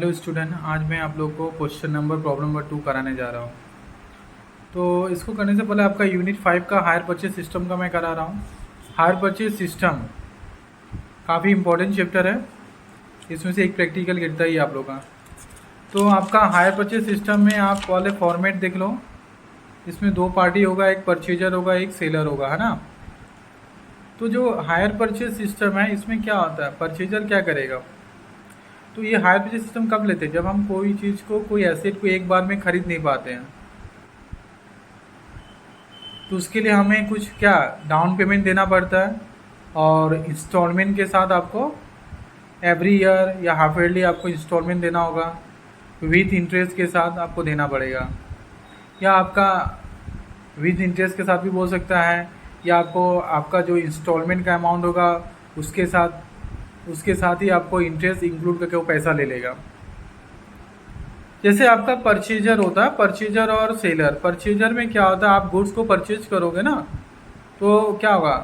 Hello student, आज मैं आप लोग को क्वेश्चन नंबर प्रॉब्लम नंबर 2 कराने जा रहा हूँ। तो इसको करने से पहले आपका यूनिट 5 का हायर परचेज सिस्टम का मैं करा रहा हूँ। हायर परचेज सिस्टम काफ़ी इंपॉर्टेंट चैप्टर है, इसमें से एक प्रैक्टिकल गिरता ही आप लोग का। तो आपका हायर परचेज सिस्टम में आप वाले फॉर्मेट देख लो, इसमें दो पार्टी होगा, एक परचेजर होगा एक सेलर होगा, है ना। तो जो हायर परचेज सिस्टम है इसमें क्या होता है, परचेजर क्या करेगा। तो ये हायर परचेज सिस्टम कब लेते हैं, जब हम कोई चीज़ को, कोई एसेट को एक बार में खरीद नहीं पाते हैं, तो उसके लिए हमें कुछ क्या डाउन पेमेंट देना पड़ता है, और इंस्टॉलमेंट के साथ आपको एवरी ईयर या हाफ ईयरली आपको इंस्टॉलमेंट देना होगा, विथ इंटरेस्ट के साथ आपको देना पड़ेगा, या आपका विथ इंटरेस्ट के साथ भी बोल सकता है, या आपको आपका जो इंस्टॉलमेंट का अमाउंट होगा उसके साथ ही आपको इंटरेस्ट इंक्लूड करके वो पैसा ले लेगा। जैसे आपका परचेजर होता है, परचेजर और सेलर। परचेजर में क्या होता है, आप गुड्स को परचेज करोगे ना, तो क्या होगा,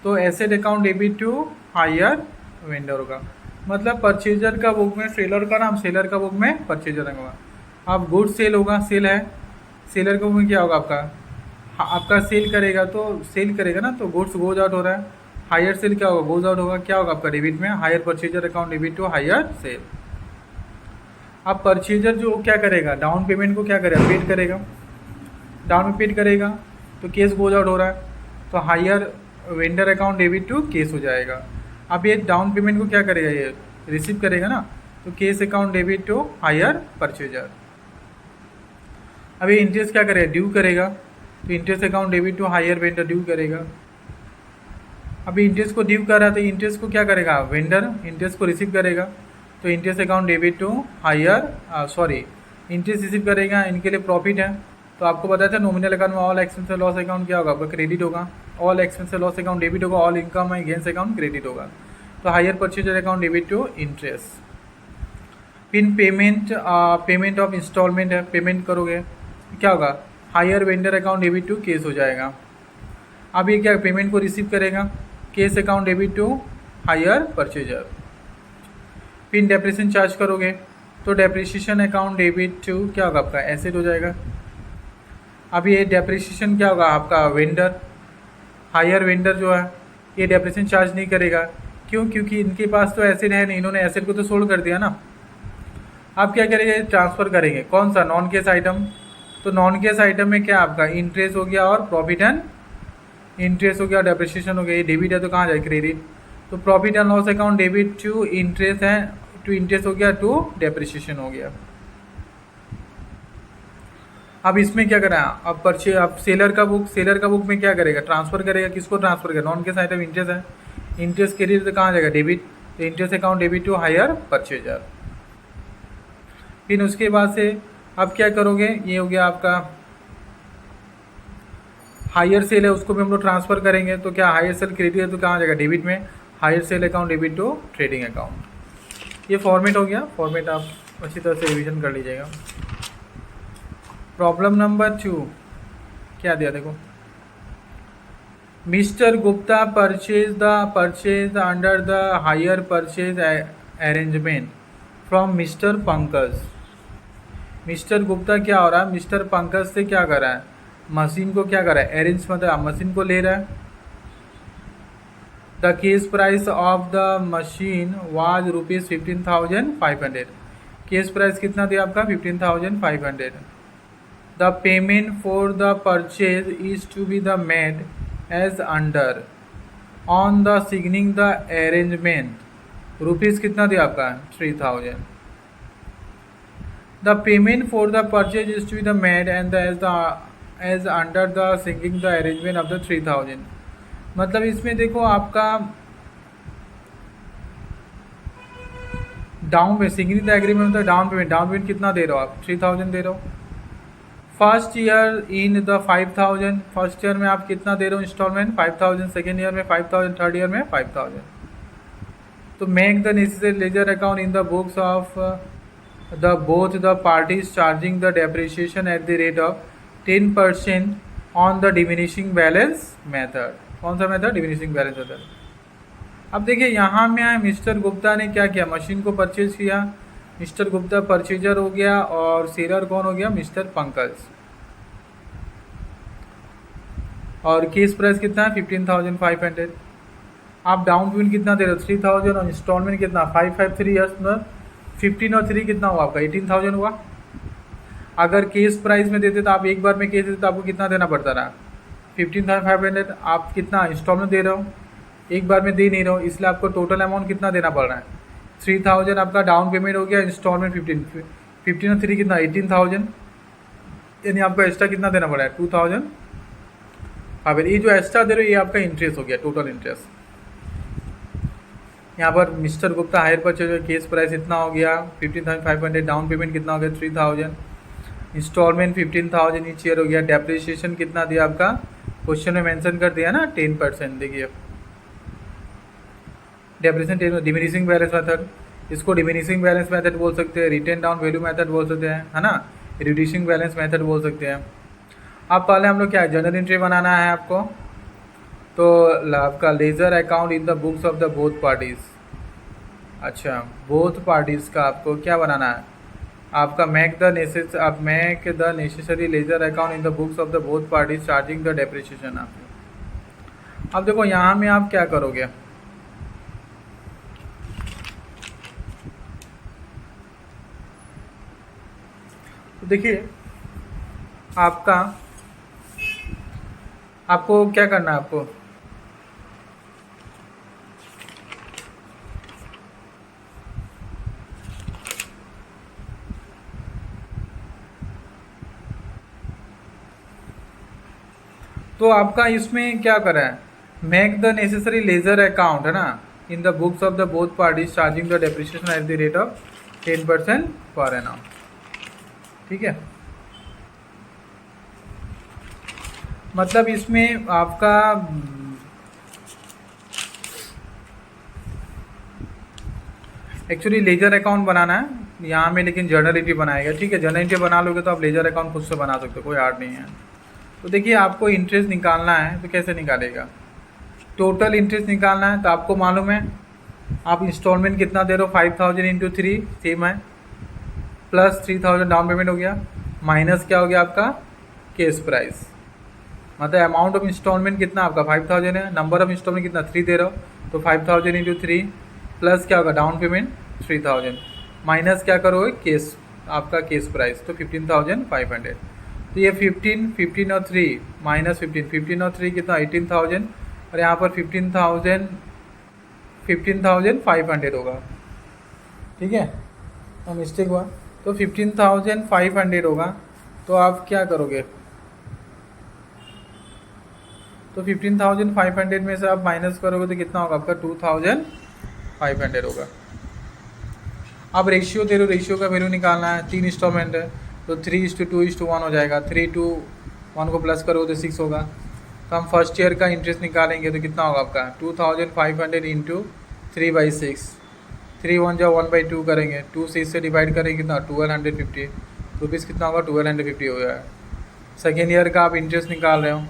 तो asset account debit to hire vendor होगा। मतलब परचेजर का बुक में सेलर का नाम, सेलर का बुक में परचेजर होगा। अब गुड्स सेल होगा, सेल है, सेलर का बुक में क्या होगा आपका सेल करेगा, तो सेल करेगा ना, तो गुड्स गोज आउट हो रहा है, हायर सेल क्या होगा, गोज आउट होगा, क्या होगा आपका डेबिट में, hire purchaser account debit to hire sale. अब परचेजर जो क्या करेगा, डाउन पेमेंट को क्या करेगा, पेड करेगा, डाउन में पेड करेगा, तो केस गोज आउट हो रहा है, तो hire vendor account debit to cash हो जाएगा। अब ये डाउन पेमेंट को क्या करेगा, ये रिसीव करेगा ना, तो cash account debit to hire purchaser. अब ये इंटरेस्ट क्या करेगा, ड्यू करेगा, तो interest account debit to hire vendor due करेगा। अभी इंटरेस्ट को ड्यू कर रहा है, तो इंटरेस्ट को क्या करेगा, वेंडर इंटरेस्ट को रिसीव करेगा, तो interest account debit to hire interest receive करेगा, इनके लिए प्रॉफिट है। तो आपको बताया था नॉमिनल अकाउंट में ऑल एक्सपेंस लॉस अकाउंट क्या होगा, आपका क्रेडिट होगा, all expense loss account debit होगा, ऑल इनकम है गेंस अकाउंट क्रेडिट होगा। तो hire purchaser account debit to interest. फिर पेमेंट ऑफ इंस्टॉलमेंट है, पेमेंट करोगे क्या होगा, hire vendor account debit to cash हो जाएगा। अब ये क्या पेमेंट को रिसीव करेगा, cash account debit to hire purchaser. फिर डेप्रिसिएशन चार्ज करोगे, तो डेप्रिसिएशन अकाउंट डेबिट टू क्या होगा, आपका एसेट हो जाएगा। अब ये डेप्रिसिएशन क्या होगा, आपका वेंडर, हायर वेंडर जो है ये डेप्रिसिएशन चार्ज नहीं करेगा, क्यों, क्योंकि इनके पास तो एसेट है नहीं, इन्होंने एसेट को तो सोल्ड कर दिया ना। अब क्या करेंगे, ट्रांसफ़र करेंगे, कौन सा, नॉन केस आइटम। तो नॉन केस आइटम में क्या आपका इंटरेस्ट हो गया और प्रॉफिट एंड इंटरेस्ट हो गया, डेप्रिसिएशन हो गया, ये डेबिट है तो कहाँ जाए, क्रेडिट। तो profit and loss account debit to interest है, टू इंटरेस्ट हो गया, टू डेप्रिसिएशन हो गया। अब इसमें क्या करें, अब सेलर का बुक में क्या करेगा, ट्रांसफ़र करेगा, किसको ट्रांसफ़र करेगा, नॉन केस आइटम इंटरेस्ट है, इंटरेस्ट क्रेडिट तो कहाँ जाएगा, डेबिट, तो interest account debit to hire purchaser. फिर उसके बाद से अब क्या करोगे, ये हो गया आपका हायर सेल है, उसको भी हम लोग ट्रांसफ़र करेंगे, तो क्या हायर सेल क्रेडिट है तो कहाँ जाएगा, डेबिट में, hire sale account debit to trading account. ये फॉर्मेट हो गया, फॉर्मेट आप अच्छी तरह से रिवीजन कर लीजिएगा। प्रॉब्लम नंबर 2 क्या दिया, देखो, mister Gupta purchase under the hire purchase arrangement from mister Pankaj. Mister Gupta क्या हो रहा है, मिस्टर पंकज से क्या कर रहा है, मशीन को क्या कर रहा है, अरेंज मतलब मशीन को ले रहा है। The cash price of the machine was ₹15,500। Cash price कितना दिया आपका, 15,500। The payment for the purchase is to be the made as under on the signing the arrangement. Rupees कितना दिया आपका, 3,000। The payment for the purchase is to be the made and as under the signing the arrangement of the 3,000। मतलब इसमें देखो आपका down pay signing the agreement मतलब down payment कितना दे रहे हो आप, 3,000 दे रहे हो। First year in the 5,000, first year में आप कितना दे रहे हो इंस्टॉलमेंट, 5,000, सेकेंड ईयर में 5,000, थर्ड ईयर में 5,000। तो make the necessary ledger account in the books of the both the parties charging the depreciation at the rate of 10% on the diminishing balance method. कौन सा मेथड, डिमिनिशिंग बैलेंस मेथड। अब देखिए यहाँ में mister Gupta ने क्या किया, मशीन को परचेज किया, मिस्टर गुप्ता परचेजर हो गया और सेलर कौन हो गया, मिस्टर पंकज। और केस प्राइस कितना है 15,500। आप डाउन पेमेंट कितना दे रहे हो 3,000 और इंस्टॉलमेंट कितना 553 ईयर्स में 15 और 3 कितना हुआ आपका 18,000 हुआ। अगर केस प्राइस में देते तो आप एक बार में केस देते तो आपको कितना देना पड़ता रहा 15,500। आप कितना इंस्टॉलमेंट दे रहे हो, एक बार में दे नहीं रहे हो, इसलिए आपको टोटल अमाउंट कितना देना पड़ रहा है 3,000 आपका डाउन पेमेंट हो गया, इंस्टॉलमेंट 15 और 3 कितना 18,000, यानी आपको एक्स्ट्रा कितना देना पड़ा है 2,000। हाँ फिर ये जो एक्स्ट्रा दे रहे हो ये आपका इंटरेस्ट हो गया, टोटल इंटरेस्ट। यहाँ पर mister Gupta hire purchase case price इतना हो गया 15,500, डाउन पेमेंट कितना हो गया 3,000, इंस्टॉलमेंट 15,000 ईच ईयर हो गया। डेप्रिसिएशन कितना दिया आपका, क्वेश्चन में मेंशन कर दिया ना 10%। देखिए डेप्रिसिएशन डिमिनिशिंग बैलेंस मेथड, इसको डिमिनिशिंग बैलेंस मेथड बोल सकते हैं, रिटेन डाउन वैल्यू मेथड बोल सकते हैं, है ना, रिड्यूसिंग बैलेंस मेथड बोल सकते हैं। अब पहले हम लोग क्या जर्नल एंट्री बनाना है आपको, तो आपका ledger account in the books of the both parties. अच्छा बोथ पार्टीज का आपको क्या बनाना है, आपका make the necessary ledger account in the books of the both parties charging the depreciation. आपको अब देखो यहाँ में आप क्या करोगे, तो देखिए आपको क्या करना है, आपको तो आपका इसमें क्या करा है, make the necessary ledger account है ना in the books of the both parties charging the depreciation at the rate of 10% per annum. ठीक है, मतलब इसमें आपका एक्चुअली लेजर अकाउंट बनाना है यहाँ में, लेकिन जर्नल एंट्री बनाएगा। ठीक है, जर्नल एंट्री बना लोगे तो आप लेजर अकाउंट खुद से बना सकते हो, कोई हार्ड नहीं है। तो देखिए आपको इंटरेस्ट निकालना है तो कैसे निकालेगा, टोटल इंटरेस्ट निकालना है तो आपको मालूम है आप इंस्टॉलमेंट कितना दे रहे हो 5,000 इंटू 3 सेम है, प्लस 3,000 डाउन पेमेंट हो गया, माइनस क्या हो गया आपका केस प्राइस, मतलब अमाउंट ऑफ इंस्टॉलमेंट कितना आपका 5,000 है, नंबर ऑफ इंस्टॉलमेंट कितना 3 दे रहे हो तो 5,000 इंटू 3 प्लस क्या होगा डाउन पेमेंट 3,000 माइनस क्या करोगे केस आपका केस प्राइस तो 15,500। तो ये 15 और 3 माइनस 15 और 3 कितना 18,000 और यहाँ पर 15,500 होगा। ठीक है, तो मिस्टेक हुआ, तो 15,500 होगा। तो आप क्या करोगे, तो 15,500 में से आप माइनस करोगे तो कितना होगा आपका 2,500 होगा। अब रेशियो दे रहे हो, रेशियो का वैल्यू निकालना है, 3 इंस्टॉलमेंट है तो 3:2:1 हो जाएगा, 3:1 को प्लस करोगे तो 6 होगा। तो हम फर्स्ट ईयर का इंटरेस्ट निकालेंगे तो कितना होगा आपका 2,500 इंटू 3/6, 3 1 जा 1/2 करेंगे, 2 से इससे डिवाइड करेंगे कितना 1,250 रुपीज़ कितना होगा 1,250 हो जाएगा। सेकेंड ईयर का आप इंटरेस्ट निकाल रहे हो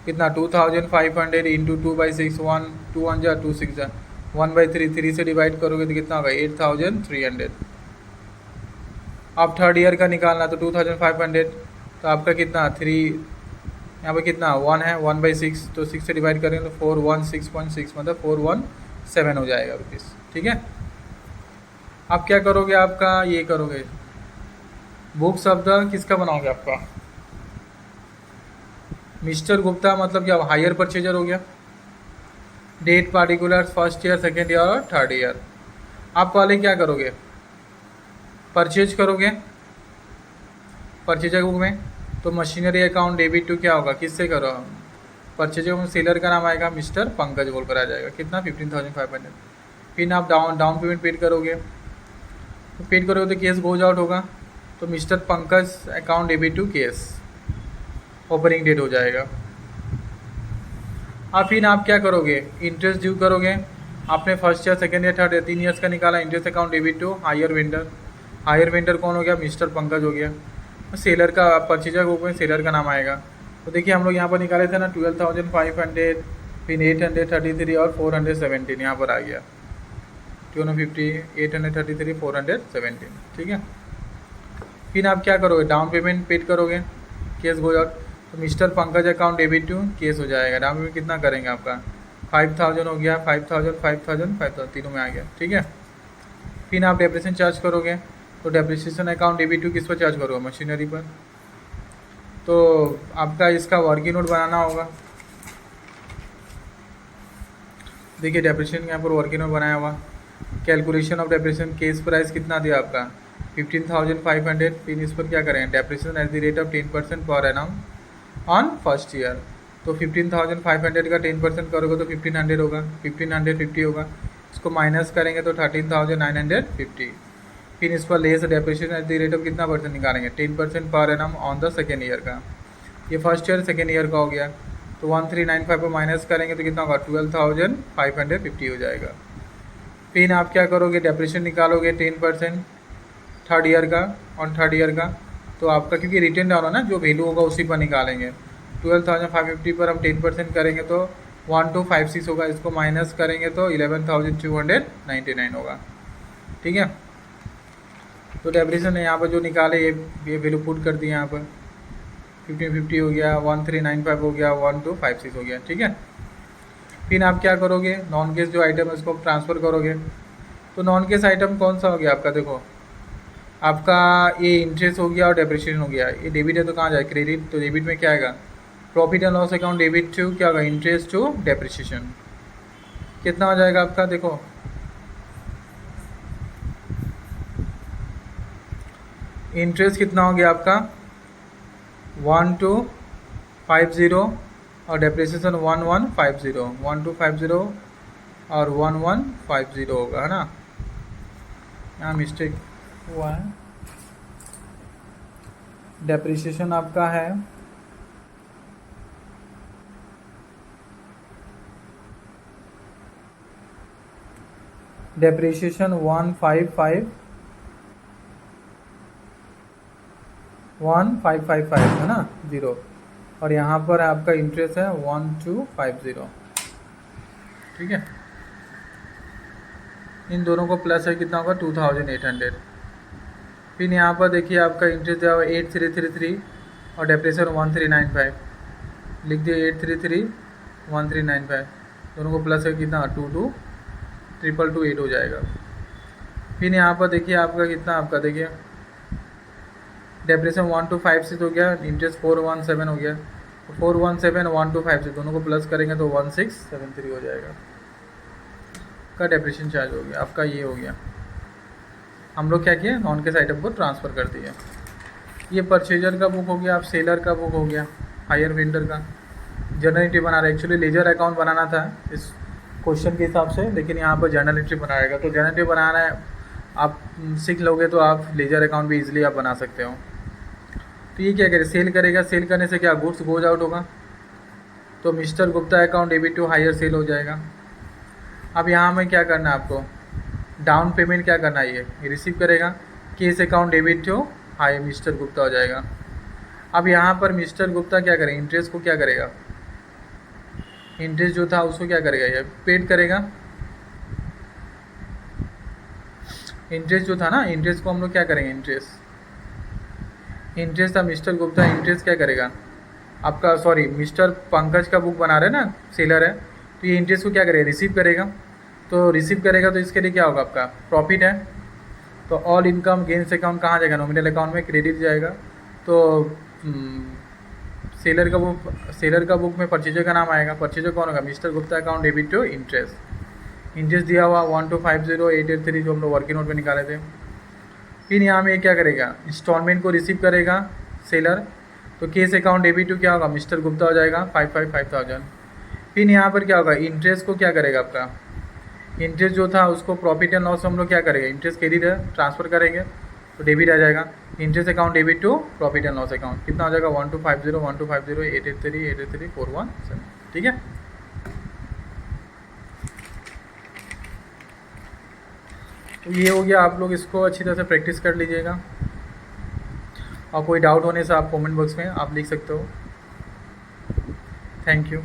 कितना 2,500 इंटू 2/6, 1 2 1 जा 2 6 जा 1/3, 3 से डिवाइड करोगे तो कितना होगा 8,300। अब थर्ड ईयर का निकालना तो 2,500 तो आपका कितना 3 यहाँ पर कितना 1 है 1/6 तो 6 से डिवाइड करेंगे तो 416.6 मतलब 417 हो जाएगा रुपीज़। ठीक है, आप क्या करोगे, आपका ये करोगे बुक शब्द किसका बनाओगे, आपका मिस्टर गुप्ता मतलब क्या हायर परचेजर हो गया, date particular first year second year और थर्ड ईयर। आप पहले क्या करोगे परचेज करोगे परचेजर बुक में, तो मशीनरी अकाउंट डेबिट टू क्या होगा किससे करो परचेजर में सेलर का नाम आएगा मिस्टर पंकज बोल कर आ जाएगा कितना 15,500। फिर आप डाउन पेमेंट पेड करोगे, तो पेड करोगे तो केस गोज आउट होगा तो Mr Pankaj account debit to cash opening date हो जाएगा। अब फिर आप क्या करोगे इंटरेस्ट ड्यू करोगे, आपने first year second year third year 3 years का निकाला, interest account debit to hire vendor, hire vendor कौन हो गया मिस्टर पंकज हो गया, सेलर का परचेजर ग्रुप में सेलर का नाम आएगा। तो देखिए हम लोग यहाँ पर निकाले थे ना 12,500 फिर 833 और 417 यहाँ पर आ गया 250, 833, 417, ठीक है। फिर आप क्या करोगे, डाउन पेमेंट पेड करोगे, केस गो आउट। तो Mr Pankaj account debit to cash हो जाएगा। डाउन पेमेंट कितना करेंगे आपका 5000 हो गया, 5000 5000 5000 तीनों में आ गया, ठीक है। फिर आप डेप्रिसिएशन चार्ज करोगे, तो डेप्रिसिएशन अकाउंट डेबिट टू किस पर चार्ज करोगे, मशीनरी पर। तो आपका इसका वर्किंग नोट बनाना होगा। देखिए डेप्रिसिएशन यहाँ पर वर्किंग नोट बनाया हुआ। Calculation of depreciation, case price कितना दिया आपका 15,500। फिर इस पर क्या करेंगे, depreciation at the rate of 10% per annum on first year. तो 15,500 का 10% करोगे तो 1500 होगा, 1550 होगा। इसको माइनस करेंगे तो 13,950। फिर इस पर less depreciation at the rate of कितना परसेंट निकालेंगे, 10% per annum on the second year का। ये फर्स्ट ईयर सेकेंड ईयर का हो गया। तो 1395 पर माइनस करेंगे तो कितना होगा, 12,550 हो जाएगा। फिर आप क्या करोगे, डेप्रिसिएशन निकालोगे 10% थर्ड ईयर का और थर्ड ईयर का। तो आपका क्योंकि रिटर्न डाउन हो ना, जो वैल्यू होगा उसी पर निकालेंगे। 12,550 पर हम 10% करेंगे तो 1256 होगा। इसको माइनस करेंगे तो 11,299 होगा, ठीक है। तो डेप्रिसिएशन यहाँ पर जो निकाले ये वैल्यू पुट कर दिए यहाँ पर। 1550 हो गया, 1395 हो गया, 1256 हो गया, ठीक है। फिर आप क्या करोगे, नॉन केस जो आइटम है उसको ट्रांसफ़र करोगे। तो नॉन केस आइटम कौन सा हो गया आपका, देखो आपका ये इंटरेस्ट हो गया और डेप्रिसिएशन हो गया। ये डेबिट है तो कहाँ जाए, क्रेडिट। तो डेबिट में क्या आएगा, profit and loss account debit to क्या होगा, इंटरेस्ट टू डेप्रिसिएशन। कितना हो जाएगा आपका, देखो इंटरेस्ट कितना हो गया आपका 1250 और डेप्रिसिएशन 1150, 1250 और 1150 होगा, है ना। यहाँ मिस्टेक हुआ है। डेप्रिसिएशन आपका है डेप्रिसिएशन 1555 है ना, 0। और यहाँ पर आपका इंटरेस्ट है 1250, ठीक है। इन दोनों को प्लस है कितना होगा 2800। फिर यहाँ पर देखिए आपका इंटरेस्ट दिया हुआ 8333 और डेप्रिसिएशन 1395, लिख दिए 833 1395, दोनों को प्लस है कितना 222228 हो जाएगा। फिर यहाँ पर देखिए आपका कितना, आपका देखिए डेप्रिसिएशन 1256 हो गया, इंटरेस्ट 417 हो गया। 417 1256 दोनों को प्लस करेंगे तो 1673 हो जाएगा का डेप्रिसिएशन चार्ज हो गया आपका। ये हो गया, हम लोग क्या किए, नॉन केस आइटम को ट्रांसफ़र कर दिया। ये परचेजर का बुक हो गया, आप सेलर का बुक हो गया, हायर वेंडर का। जर्नल एंट्री बना रहे, एक्चुअली लेजर अकाउंट बनाना था इस क्वेश्चन के हिसाब से, लेकिन यहाँ पर जर्नल एंट्री बनाएगा। तो जर्नल एंट्री बनाना है, आप सीख लोगे तो आप लेजर अकाउंट भी ईजिली आप बना सकते हो। तो ये क्या करे, सेल करेगा, सेल करने से क्या गुड्स गोज आउट होगा। तो Mr Gupta account debit to hire sale हो जाएगा। अब यहाँ में क्या करना है आपको, डाउन पेमेंट क्या करना है, ये रिसीव करेगा, cash account debit to hire Mr Gupta हो जाएगा। अब यहाँ पर मिस्टर गुप्ता क्या करेगा, इंटरेस्ट को क्या करेगा, इंटरेस्ट जो था उसको क्या करेगा, ये पेड करेगा। इंटरेस्ट जो था ना, इंटरेस्ट को हम लोग क्या करेंगे, इंटरेस्ट था मिस्टर गुप्ता, इंटरेस्ट क्या करेगा आपका, सॉरी मिस्टर पंकज का बुक बना रहे ना, सेलर है, तो ये इंटरेस्ट को क्या करेगा, रिसीव करेगा। तो रिसीव करेगा तो इसके लिए क्या होगा, आपका प्रॉफिट है। तो ऑल इनकम गेन्स अकाउंट कहाँ जाएगा, नॉमिनल अकाउंट में क्रेडिट जाएगा। तो सेलर का बुक में परचेजर का नाम आएगा। परचेजर कौन होगा, Mr Gupta account debit to interest दिया हुआ 1250883 जो हम लोग वर्किंग नोट में निकाले थे। फिर यहाँ में क्या करेगा, इंस्टॉलमेंट को रिसीव करेगा सेलर। तो केस अकाउंट डेबिट टू क्या होगा, मिस्टर गुप्ता हो जाएगा 5000। फिर यहाँ पर क्या होगा, इंटरेस्ट को क्या करेगा, आपका इंटरेस्ट जो था उसको प्रॉफिट एंड लॉस हम लोग क्या करेंगे, इंटरेस्ट क्रेडिट है ट्रांसफ़र करेंगे तो डेबिट आ जाएगा। Interest account debit to profit and loss account कितना हो जाएगा 1250 883 417, ठीक है। तो ये हो गया, आप लोग इसको अच्छी तरह से प्रैक्टिस कर लीजिएगा। और कोई डाउट होने से आप कमेंट बॉक्स में आप लिख सकते हो। Thank you.